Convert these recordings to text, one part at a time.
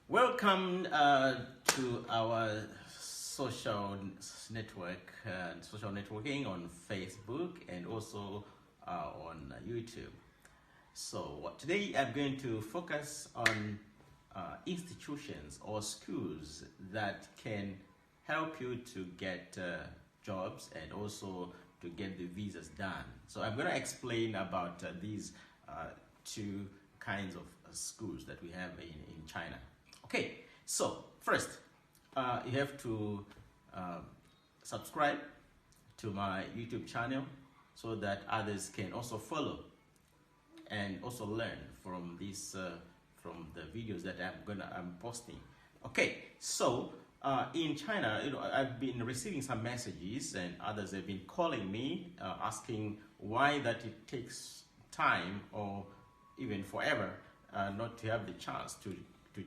Welcome to our social networking on Facebook and also on YouTube. So today I'm going to focus on institutions or schools that can help you to get jobs and also to get the visas done. So I'm going to explain about these two kinds of schools that we have in China. Okay, so first, you have to subscribe to my YouTube channel so that others can also follow and also learn from this from the videos that I'm posting. Okay, so in China, I've been receiving some messages, and others have been calling me asking why that it takes time or even forever not to have the chance to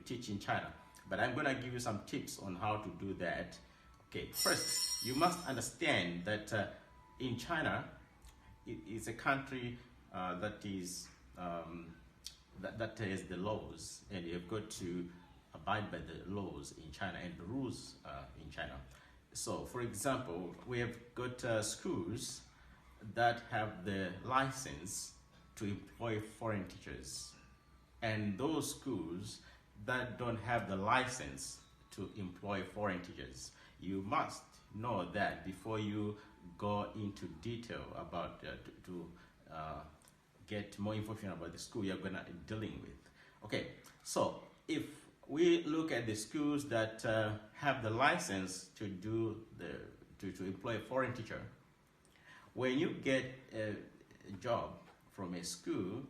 teach in China. But I'm going to give you some tips on how to do that. Okay, first, you must understand that in China, it is a country that has the laws, and you've got to abide by the laws in China and the rules in China. So, for example, we have got schools that have the license to employ foreign teachers, and those schools that don't have the license to employ foreign teachers. You must know that before you go into detail about to get more information about the school you're gonna dealing with. Okay, so if we look at the schools that have the license to do to employ a foreign teacher, when you get a job from a school,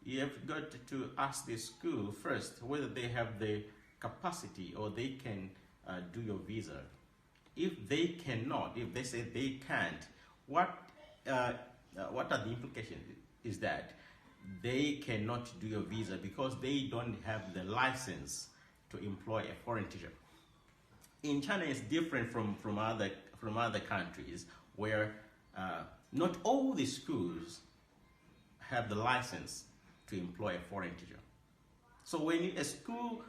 you have got to ask the school first whether they have the capacity or they can do your visa. If they cannot, if they say they can't, what are the implications? Is that they cannot do your visa because they don't have the license to employ a foreign teacher. In China, it's different from other countries where not all the schools have the license to employ a foreign teacher. So when a school,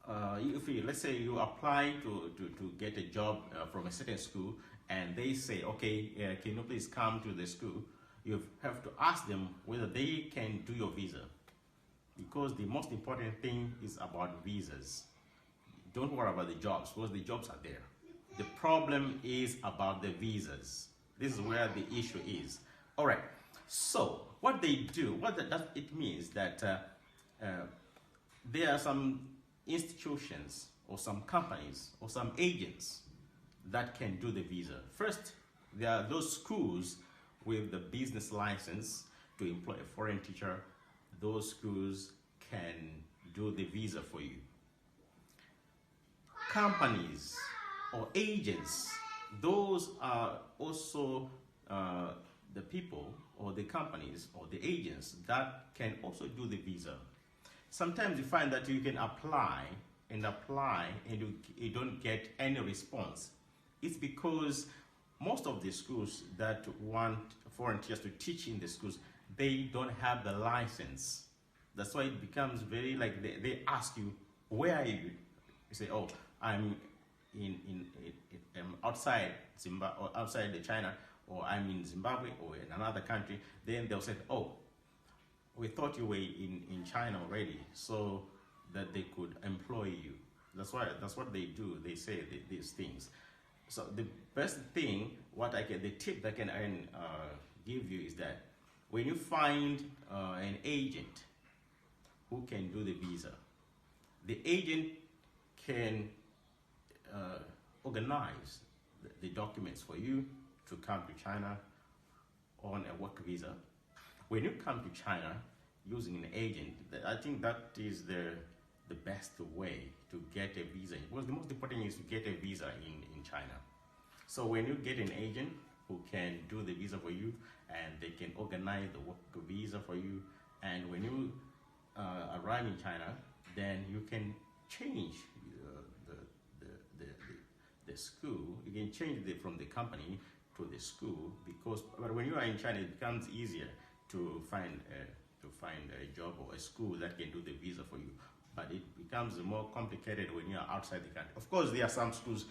let's say you apply to get a job from a certain school, and they say, okay, can you please come to the school? You have to ask them whether they can do your visa, because the most important thing is about visas. Don't worry about the jobs, because the jobs are there. The problem is about the visas. This is where the issue is. All right. So what they do, it means that there are some institutions or some companies or some agents that can do the visa. First, there are those schools with the business license to employ a foreign teacher. Those schools can do the visa for you. Companies or agents, those are also the people or the companies or the agents that can also do the visa. Sometimes you find that you can apply and you don't get any response. It's because most of the schools that want foreign teachers to teach in the schools, they don't have the license. That's why it becomes very like they ask you, where are you? You say, oh, I'm outside Zimbabwe or outside China, or I'm in Zimbabwe or in another country. Then they'll say, oh, we thought you were in China already, so that they could employ you. That's what they do. They say these things. So the best thing, the tip that I can give you is that when you find an agent who can do the visa, the agent can organize the documents for you to come to China on a work visa. When you come to China using an agent, I think that is the best way to get a visa. Because the most important is to get a visa in China. So when you get an agent who can do the visa for you, and they can organize the work visa for you, and when you arrive in China, then you can change the school. You can change from the company to the school, but when you are in China, it becomes easier to find a job or a school that can do the visa for you. But it becomes becomes more complicated when you are outside the country. Of course, there are some schools,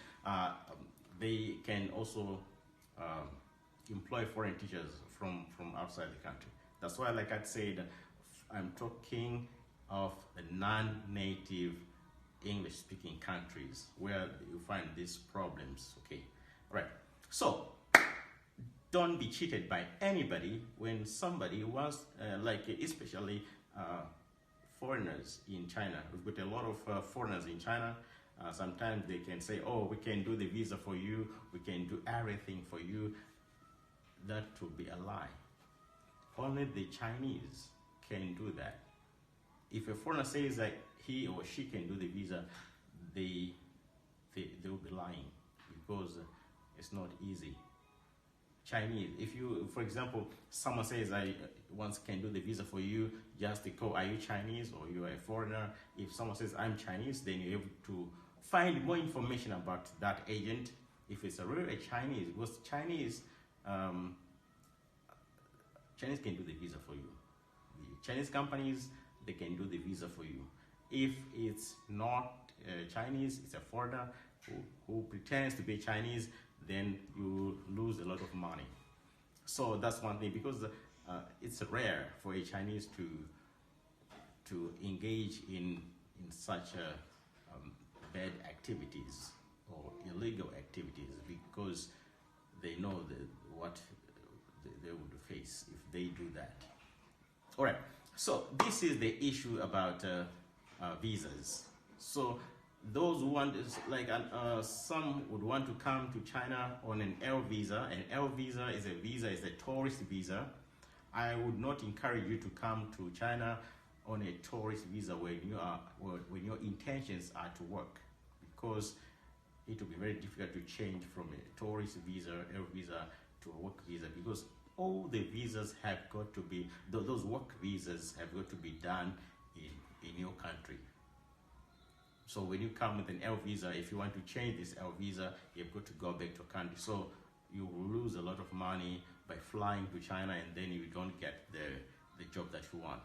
they can also employ foreign teachers from outside the country. That's why, like I said, I'm talking of the non-native English-speaking countries where you find these problems. Okay, all right. So don't be cheated by anybody when somebody wants, especially foreigners in China. We've got a lot of foreigners in China. Sometimes they can say, oh, we can do the visa for you, we can do everything for you. That would be a lie. Only the Chinese can do that. If a foreigner says that he or she can do the visa, they will be lying, because it's not easy. Chinese, if you, for example, someone says I once can do the visa for you, just to call, are you Chinese or you are a foreigner? If someone says I'm Chinese, then you're able to find more information about that agent. If it's a real Chinese, because Chinese can do the visa for you. The Chinese companies, they can do the visa for you. If it's not Chinese, it's a foreigner who pretends to be Chinese, then you lose a lot of money. So that's one thing, because it's rare for a Chinese to engage in such bad activities or illegal activities, because they know what they would face if they do that. All right, so this is the issue about visas. So those who want, some would want to come to China on an L visa. An L visa is a tourist visa. I would not encourage you to come to China on a tourist visa when your intentions are to work, because it will be very difficult to change from a tourist visa, L visa, to a work visa, because all the visas have got to be, those work visas have got to be done in your country. So when you come with an L visa, if you want to change this L visa, you've got to go back to a country. So you will lose a lot of money by flying to China, and then you don't get the job that you want.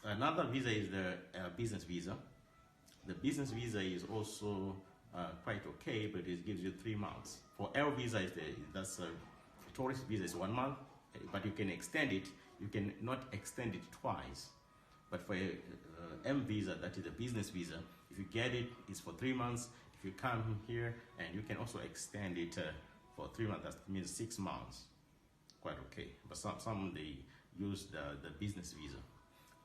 Another visa is the business visa. The business visa is also quite okay, but it gives you 3 months. For L visa, that's a tourist visa is 1 month, but you can extend it. You can not extend it twice. But for a M visa, that is a business visa, if you get it, it's for 3 months. If you come here, and you can also extend it for 3 months, that means 6 months. Quite okay. But some they use the business visa.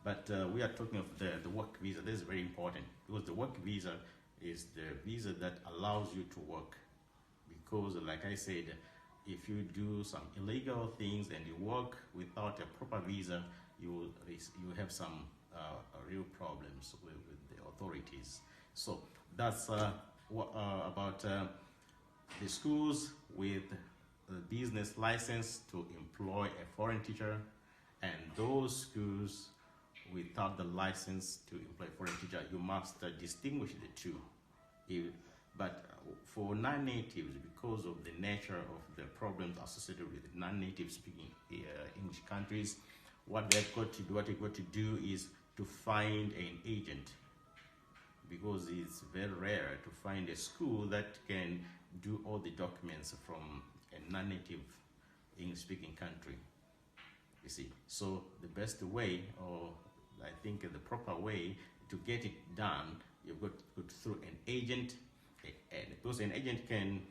But we are talking of the work visa. This is very important, because the work visa is the visa that allows you to work. Because, like I said, if you do some illegal things and you work without a proper visa, you have some real problems with the authorities. So that's about the schools with the business license to employ a foreign teacher, and those schools without the license to employ a foreign teacher. You must distinguish the two. But for non-natives, because of the nature of the problems associated with non-native speaking English countries, what they've got to do is to find an agent, because it's very rare to find a school that can do all the documents from a non-native English-speaking country. You see, so the best way, or I think the proper way to get it done, you've got to go through an agent, and because an agent can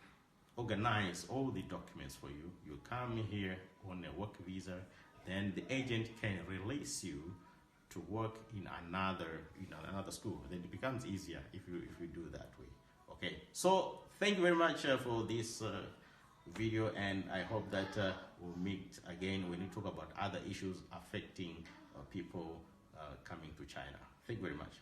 organize all the documents for you. You come here on a work visa, then the agent can release you to work in another school. Then it becomes easier if you do that way. Okay, so thank you very much for this video, and I hope that we'll meet again when we talk about other issues affecting people coming to China. Thank you very much.